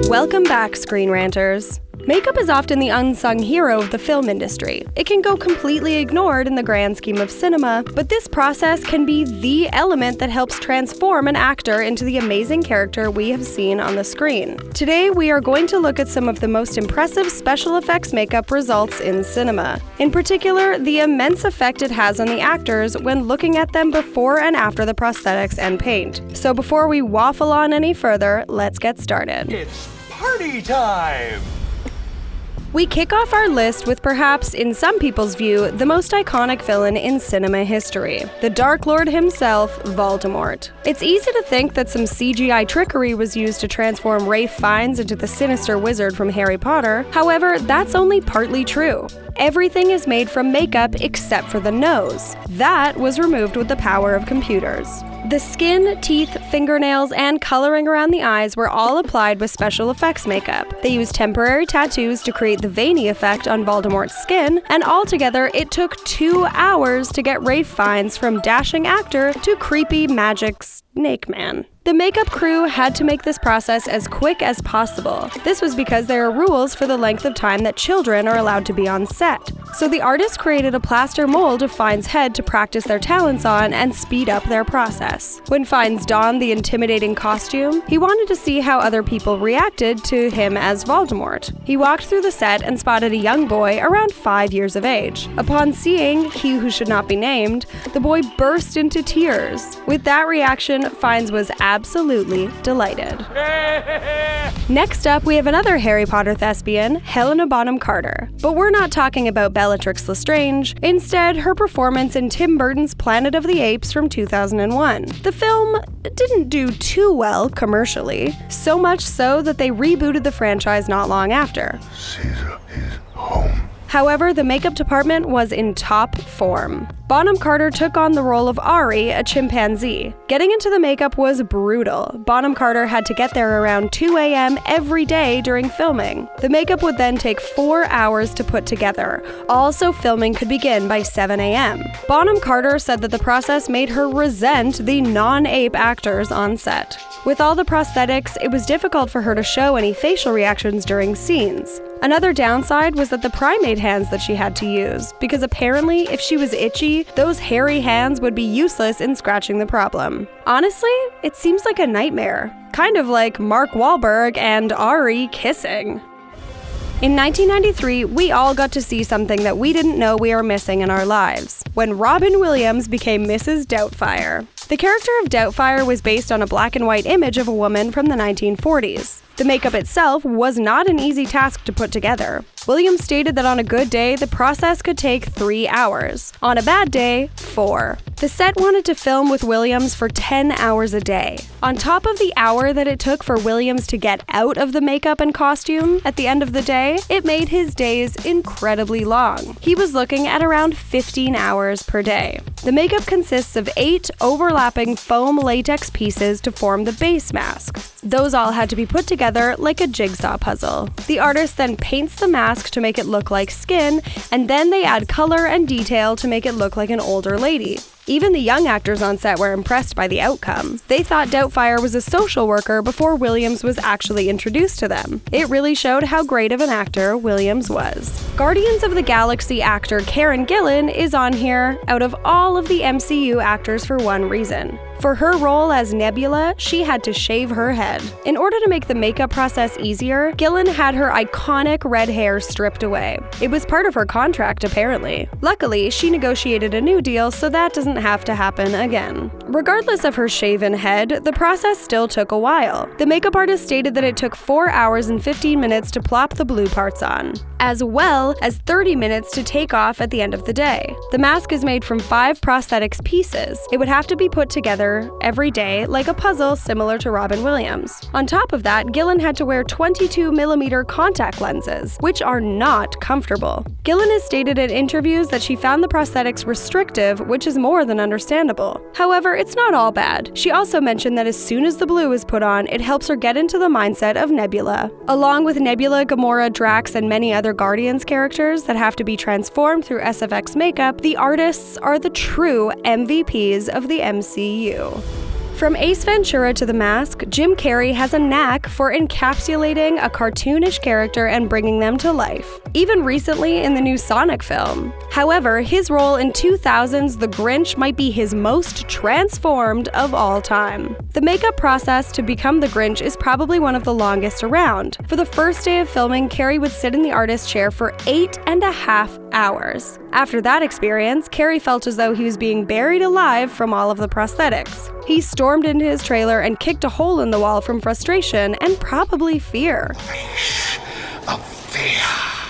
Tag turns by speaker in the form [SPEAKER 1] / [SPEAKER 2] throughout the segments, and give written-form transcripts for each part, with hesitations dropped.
[SPEAKER 1] Welcome back, ScreenRanters. Makeup is often the unsung hero of the film industry. It can go completely ignored in the grand scheme of cinema, but this process can be the element that helps transform an actor into the amazing character we have seen on the screen. Today, we are going to look at some of the most impressive special effects makeup results in cinema. In particular, the immense effect it has on the actors when looking at them before and after the prosthetics and paint. So before we waffle on any further, let's get started.
[SPEAKER 2] It's party time!
[SPEAKER 1] We kick off our list with perhaps, in some people's view, the most iconic villain in cinema history, the Dark Lord himself, Voldemort. It's easy to think that some CGI trickery was used to transform Ralph Fiennes into the sinister wizard from Harry Potter. However, that's only partly true. Everything is made from makeup except for the nose. That was removed with the power of computers. The skin, teeth, fingernails, and coloring around the eyes were all applied with special effects makeup. They used temporary tattoos to create the veiny effect on Voldemort's skin, and altogether it took 2 hours to get Ralph Fiennes from dashing actor to creepy magic snake man. The makeup crew had to make this process as quick as possible. This was because there are rules for the length of time that children are allowed to be on set. So the artist created a plaster mold of Fiennes' head to practice their talents on and speed up their process. When Fiennes donned the intimidating costume, he wanted to see how other people reacted to him as Voldemort. He walked through the set and spotted a young boy around 5 years of age. Upon seeing He Who Should Not Be Named, the boy burst into tears. With that reaction, Fiennes was absolutely delighted. Next up, we have another Harry Potter thespian, Helena Bonham Carter. But we're not talking about Bellatrix Lestrange. Instead, her performance in Tim Burton's Planet of the Apes from 2001. The film didn't do too well commercially, so much so that they rebooted the franchise not long after.
[SPEAKER 3] Caesar is home.
[SPEAKER 1] However, the makeup department was in top form. Bonham Carter took on the role of Ari, a chimpanzee. Getting into the makeup was brutal. Bonham Carter had to get there around 2 a.m. every day during filming. The makeup would then take 4 hours to put together. Also, filming could begin by 7 a.m. Bonham Carter said that the process made her resent the non-ape actors on set. With all the prosthetics, it was difficult for her to show any facial reactions during scenes. Another downside was that the primate hands that she had to use, because apparently if she was itchy, those hairy hands would be useless in scratching the problem. Honestly, it seems like a nightmare. Kind of like Mark Wahlberg and Ari kissing. In 1993, we all got to see something that we didn't know we were missing in our lives, when Robin Williams became Mrs. Doubtfire. The character of Doubtfire was based on a black and white image of a woman from the 1940s. The makeup itself was not an easy task to put together. Williams stated that on a good day, the process could take 3 hours. On a bad day, 4. The set wanted to film with Williams for 10 hours a day. On top of the hour that it took for Williams to get out of the makeup and costume at the end of the day, it made his days incredibly long. He was looking at around 15 hours per day. The makeup consists of 8 overlapping foam latex pieces to form the base mask. Those all had to be put together like a jigsaw puzzle. The artist then paints the mask to make it look like skin, and then they add color and detail to make it look like an older lady. Even the young actors on set were impressed by the outcome. They thought Doubtfire was a social worker before Williams was actually introduced to them. It really showed how great of an actor Williams was. Guardians of the Galaxy actor Karen Gillan is on here out of all of the MCU actors for one reason. For her role as Nebula, she had to shave her head. In order to make the makeup process easier, Gillan had her iconic red hair stripped away. It was part of her contract, apparently. Luckily, she negotiated a new deal, so that doesn't have to happen again. Regardless of her shaven head, the process still took a while. The makeup artist stated that it took 4 hours and 15 minutes to plop the blue parts on, as well as 30 minutes to take off at the end of the day. The mask is made from 5 prosthetics pieces. It would have to be put together every day like a puzzle similar to Robin Williams. On top of that, Gillan had to wear 22mm contact lenses, which are not comfortable. Gillan has stated in interviews that she found the prosthetics restrictive, which is more than understandable. However, it's not all bad. She also mentioned that as soon as the blue is put on, it helps her get into the mindset of Nebula. Along with Nebula, Gamora, Drax, and many other Guardians characters that have to be transformed through SFX makeup, the artists are the true MVPs of the MCU. From Ace Ventura to The Mask, Jim Carrey has a knack for encapsulating a cartoonish character and bringing them to life, even recently in the new Sonic film. However, his role in 2000's The Grinch might be his most transformed of all time. The makeup process to become the Grinch is probably one of the longest around. For the first day of filming, Carrey would sit in the artist's chair for 8.5 hours. After that experience, Carrey felt as though he was being buried alive from all of the prosthetics. He stormed into his trailer and kicked a hole in the wall from frustration and probably fear.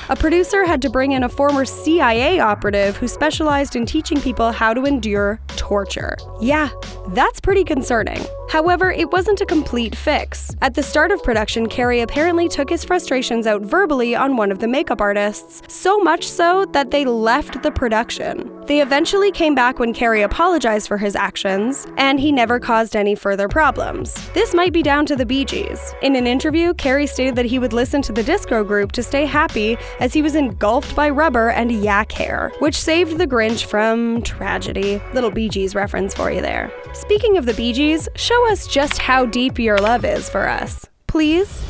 [SPEAKER 1] A producer had to bring in a former CIA operative who specialized in teaching people how to endure torture. Yeah, that's pretty concerning. However, it wasn't a complete fix. At the start of production, Carrey apparently took his frustrations out verbally on one of the makeup artists, so much so that they left the production. They eventually came back when Carrey apologized for his actions, and he never caused any further problems. This might be down to the Bee Gees. In an interview, Carrey stated that he would listen to the disco group to stay happy as he was engulfed by rubber and yak hair, which saved the Grinch from tragedy. Little Bee Gees reference for you there. Speaking of the Bee Gees, show us just how deep your love is for us, please.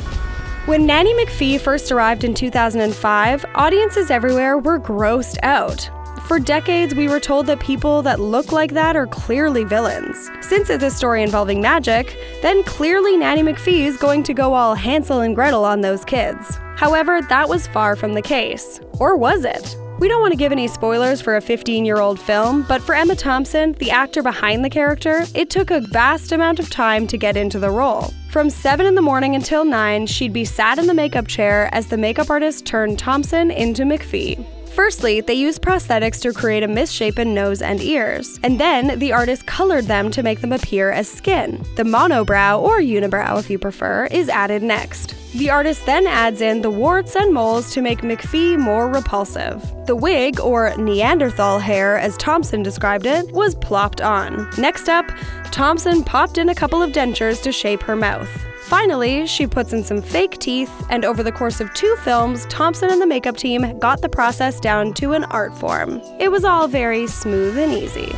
[SPEAKER 1] When Nanny McPhee first arrived in 2005, audiences everywhere were grossed out. For decades, we were told that people that look like that are clearly villains. Since it's a story involving magic, then clearly Nanny McPhee's going to go all Hansel and Gretel on those kids. However, that was far from the case. Or was it? We don't want to give any spoilers for a 15-year-old film, but for Emma Thompson, the actor behind the character, it took a vast amount of time to get into the role. From 7 in the morning until 9, she'd be sat in the makeup chair as the makeup artist turned Thompson into McPhee. Firstly, they used prosthetics to create a misshapen nose and ears, and then the artist colored them to make them appear as skin. The monobrow, or unibrow if you prefer, is added next. The artist then adds in the warts and moles to make McPhee more repulsive. The wig, or Neanderthal hair as Thompson described it, was plopped on. Next up, Thompson popped in a couple of dentures to shape her mouth. Finally, she puts in some fake teeth, and over the course of 2 films, Thompson and the makeup team got the process down to an art form. It was all very smooth and easy.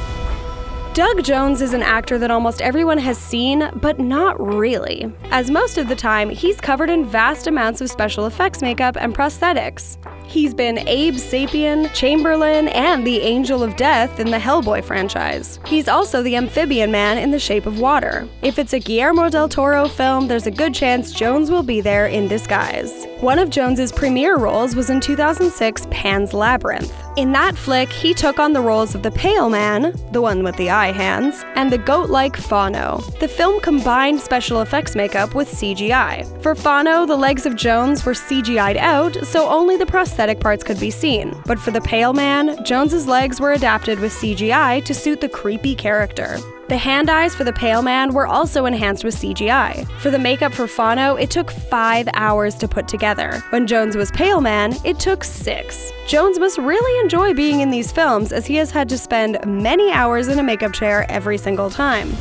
[SPEAKER 1] Doug Jones is an actor that almost everyone has seen, but not really, as most of the time, he's covered in vast amounts of special effects makeup and prosthetics. He's been Abe Sapien, Chamberlain, and the Angel of Death in the Hellboy franchise. He's also the Amphibian Man in The Shape of Water. If it's a Guillermo del Toro film, there's a good chance Jones will be there in disguise. One of Jones's premiere roles was in 2006's Pan's Labyrinth. In that flick, he took on the roles of the Pale Man, the one with the eye hands, and the goat-like Fauno. The film combined special effects makeup with CGI. For Fauno, the legs of Jones were CGI'd out, so only the prosthetic parts could be seen. But for the Pale Man, Jones's legs were adapted with CGI to suit the creepy character. The hand eyes for the Pale Man were also enhanced with CGI. For the makeup for Fauno, it took 5 hours to put together. When Jones was Pale Man, it took 6. Jones must really enjoy being in these films, as he has had to spend many hours in a makeup chair every single time.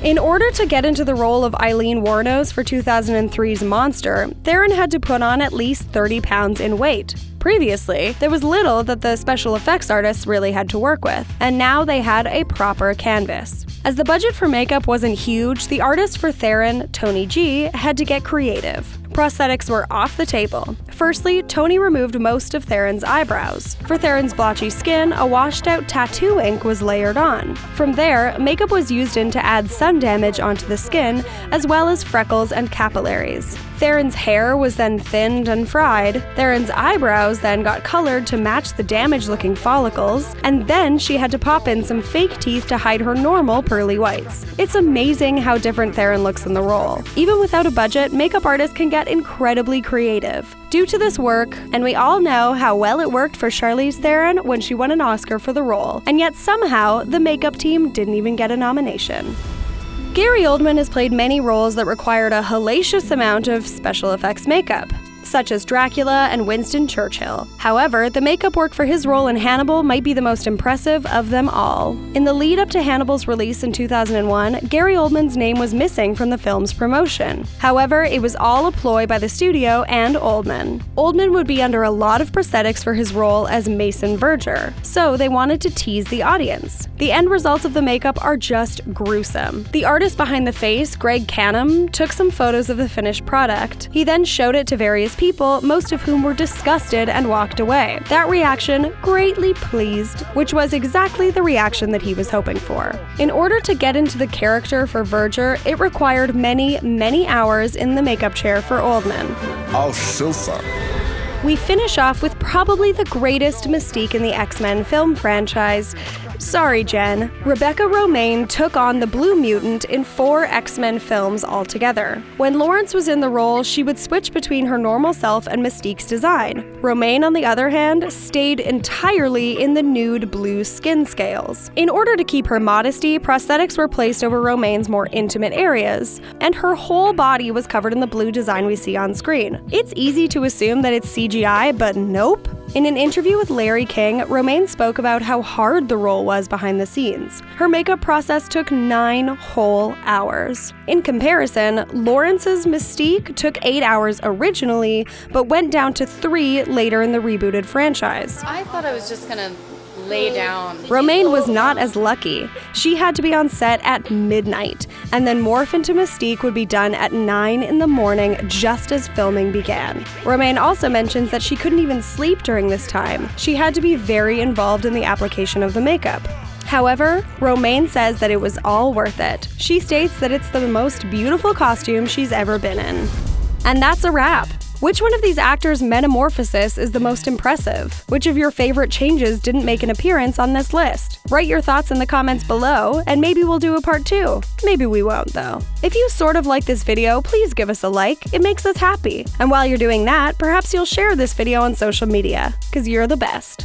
[SPEAKER 1] In order to get into the role of Eileen Wuornos for 2003's Monster, Theron had to put on at least 30 pounds in weight. Previously, there was little that the special effects artists really had to work with, and now they had a proper canvas. As the budget for makeup wasn't huge, the artist for Theron, Tony G, had to get creative. Prosthetics were off the table. Firstly, Tony removed most of Theron's eyebrows. For Theron's blotchy skin, a washed-out tattoo ink was layered on. From there, makeup was used to add sun damage onto the skin, as well as freckles and capillaries. Theron's hair was then thinned and fried. Theron's eyebrows then got colored to match the damaged-looking follicles, and then she had to pop in some fake teeth to hide her normal pearly whites. It's amazing how different Theron looks in the role. Even without a budget, makeup artists can get incredibly creative. Due to this work, and we all know how well it worked for Charlize Theron when she won an Oscar for the role, and yet somehow the makeup team didn't even get a nomination. Gary Oldman has played many roles that required a hellacious amount of special effects makeup. such as Dracula and Winston Churchill. However, the makeup work for his role in Hannibal might be the most impressive of them all. In the lead up to Hannibal's release in 2001, Gary Oldman's name was missing from the film's promotion. However, it was all a ploy by the studio and Oldman. Oldman would be under a lot of prosthetics for his role as Mason Verger, so they wanted to tease the audience. The end results of the makeup are just gruesome. The artist behind the face, Greg Canham, took some photos of the finished product. He then showed it to various people, most of whom were disgusted and walked away. That reaction greatly pleased, which was exactly the reaction that he was hoping for. In order to get into the character for Verger, it required many, many hours in the makeup chair for Oldman.
[SPEAKER 3] Oh, super.
[SPEAKER 1] We finish off with probably the greatest Mystique in the X-Men film franchise. Sorry, Jen. Rebecca Romijn took on the Blue Mutant in 4 X-Men films altogether. When Lawrence was in the role, she would switch between her normal self and Mystique's design. Romijn, on the other hand, stayed entirely in the nude blue skin scales. In order to keep her modesty, prosthetics were placed over Romain's more intimate areas, and her whole body was covered in the blue design we see on screen. It's easy to assume that it's CGI, but nope. In an interview with Larry King, Romijn spoke about how hard the role was behind the scenes. Her makeup process took 9 whole hours. In comparison, Lawrence's Mystique took 8 hours originally, but went down to 3 later in the rebooted franchise.
[SPEAKER 4] I thought I was just gonna lay down.
[SPEAKER 1] Romijn was not as lucky. She had to be on set at midnight, and then morph into Mystique would be done at 9 in the morning just as filming began. Romijn also mentions that she couldn't even sleep during this time. She had to be very involved in the application of the makeup. However, Romijn says that it was all worth it. She states that it's the most beautiful costume she's ever been in. And that's a wrap. Which one of these actors' metamorphosis is the most impressive? Which of your favorite changes didn't make an appearance on this list? Write your thoughts in the comments below, and maybe we'll do a part 2. Maybe we won't, though. If you sort of like this video, please give us a like. It makes us happy. And while you're doing that, perhaps you'll share this video on social media, because you're the best.